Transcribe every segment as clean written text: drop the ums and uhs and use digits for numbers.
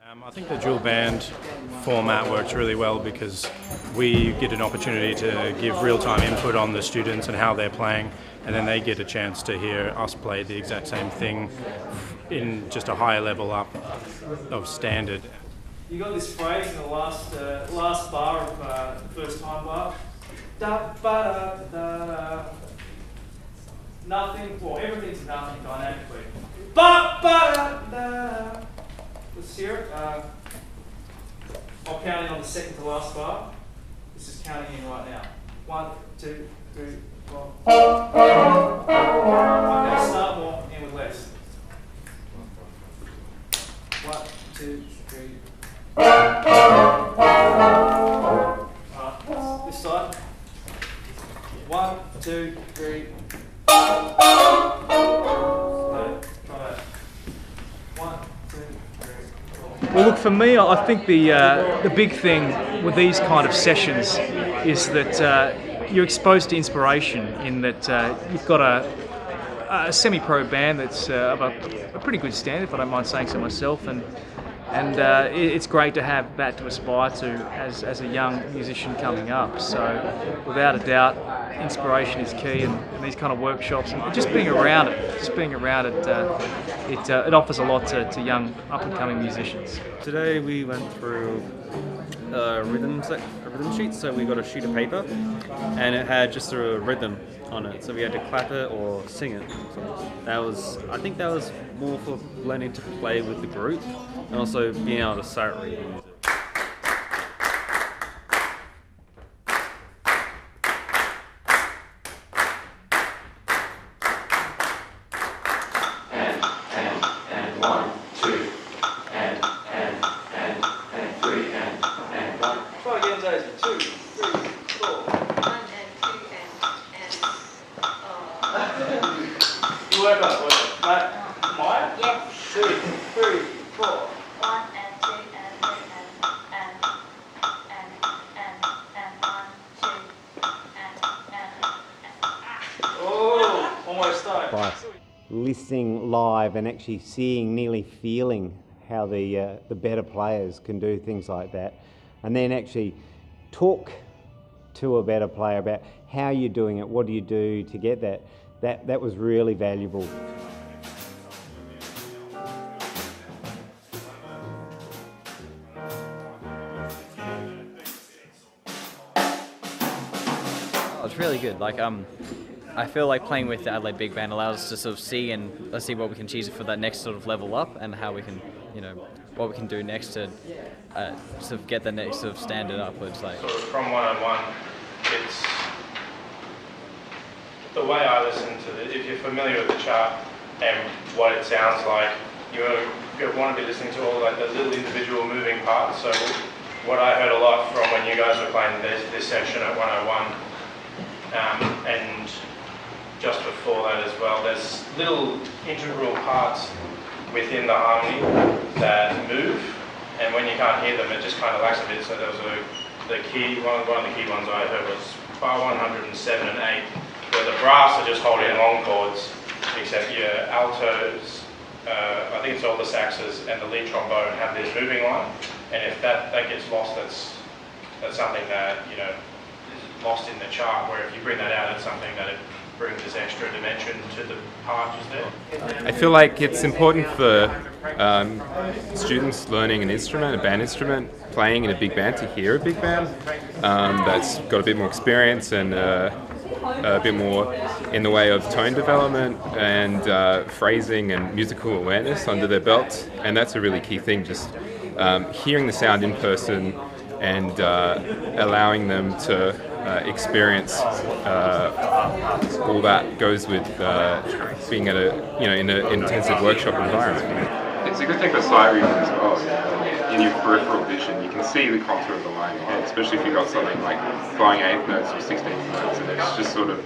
I think the dual band format works really well because we get an opportunity to give real-time input on the students and how they're playing, and then they get a chance to hear us play the exact same thing in just a higher level up of standard. You got this phrase in the last bar of the first time bar. Da ba da da da. Nothing. Well, everything's nothing dynamically. Ba ba da da. Let's hear it. I'll count in on the second to last bar. This is counting in right now. 1, 2, 3, 4. Okay, start more, end with less. 1, 2, 3. This side. 1, 2, 3. Well, look, for me, I think the big thing with these kind of sessions is that you're exposed to inspiration in that you've got a semi-pro band that's of a pretty good standard, if I don't mind saying so myself, and it's great to have that to aspire to as a young musician coming up. So without a doubt, inspiration is key, and these kind of workshops and just being around it, it offers a lot to young up-and-coming musicians. Today we went through a rhythm sheet, so we got a sheet of paper and it had just a rhythm on it, so we had to clap it or sing it. So I think that was more for learning to play with the group and also being able to sight read music. Listening live and actually seeing, nearly feeling how the better players can do things like that, and then actually talk to a better player about how you're doing it, what do you do to get that was really valuable. It's really good. I feel like playing with the Adelaide Big Band allows us to sort of see what we can achieve for that next sort of level up, and how we can, what we can do next to sort of get the next sort of standard upwards. So from one-on-one, it's the way I listen to it. If you're familiar with the chart and what it sounds like, you want to be listening to all like the little individual moving parts. So what I heard a lot from when you guys were playing this section at 101, and just before that as well, there's little integral parts within the harmony that move, and when you can't hear them, it just kind of lacks a bit. So there was one of the key ones I heard was bar 107 and 8, where the brass are just holding long chords, except your altos, I think it's Alto Saxes and the lead trombone have this moving line, and if that gets lost, that's something that is lost in the chart. Where if you bring that out, it's something that it brings this extra dimension to the part just there. I feel like it's important for students learning an instrument, a band instrument, playing in a big band, to hear a big band that's got a bit more experience and a bit more in the way of tone development and phrasing and musical awareness under their belt, and that's a really key thing, just hearing the sound in person and allowing them to experience all that goes with being at in an intensive workshop environment. It's a good thing for sight reading as well. In your peripheral vision, you can see the contour of the line ahead, especially if you've got something like blowing 8th notes or 16th notes, and it's just sort of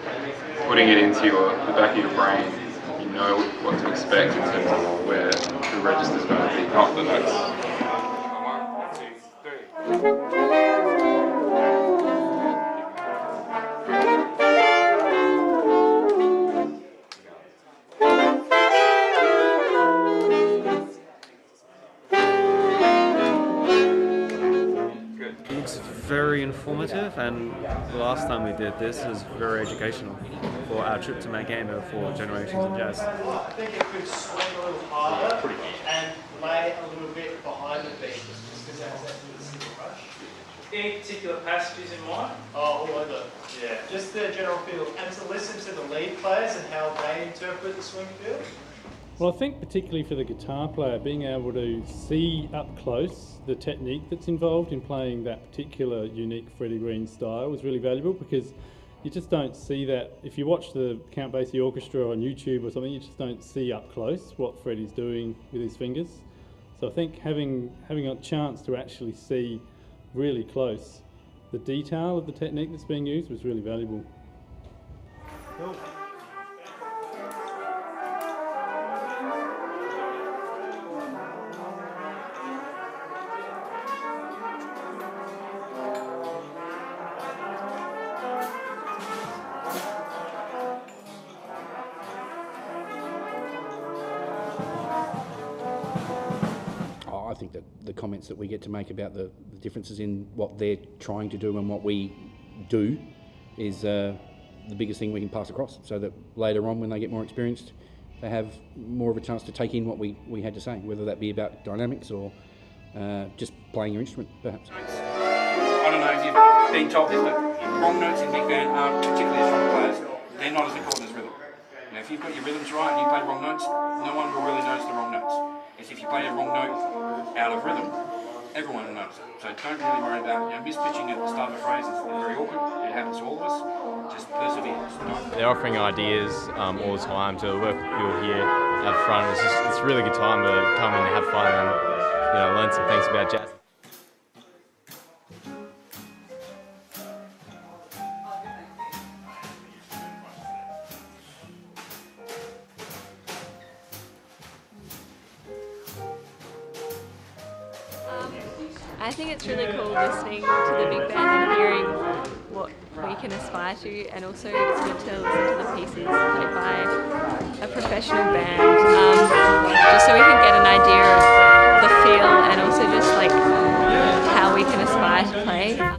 putting it into the back of your brain. You know what to expect in terms of where the register's going to be, not the notes. 1, 2, 3. informative, and the last time we did this was very educational for our trip to Mount Gambier for Generations in Jazz. I think it could swing a little harder and lay a little bit behind the beat, just because it has that little single rush. Any particular passages in mind? Oh, all over. Yeah. Just the general feel, and to listen to the lead players and how they interpret the swing feel. Well, I think particularly for the guitar player, being able to see up close the technique that's involved in playing that particular unique Freddie Green style was really valuable, because you just don't see that. If you watch the Count Basie Orchestra on YouTube or something, you just don't see up close what Freddie's doing with his fingers. So I think having a chance to actually see really close the detail of the technique that's being used was really valuable. Cool. I think that the comments that we get to make about the differences in what they're trying to do and what we do is the biggest thing we can pass across, so that later on when they get more experienced they have more of a chance to take in what we had to say, whether that be about dynamics or just playing your instrument perhaps. I don't know if you've been told this, but wrong notes in big band aren't particularly as strong players. They're not as important as rhythm. Now, if you've got your rhythms right and you play wrong notes, no one will really notice the wrong notes. It's if you play a wrong note out of rhythm, everyone will notice it. So don't really worry about mispitching at the start of a phrase. It's very awkward. It happens to all of us. Just persevere. They're offering ideas all the time to work with people here at the front. It's a really good time to come and have fun and learn some things about jazz. I think it's really cool listening to the big band and hearing what we can aspire to, and also it's good to listen to the pieces played by a professional band, just so we can get an idea of the feel and also just like how we can aspire to play.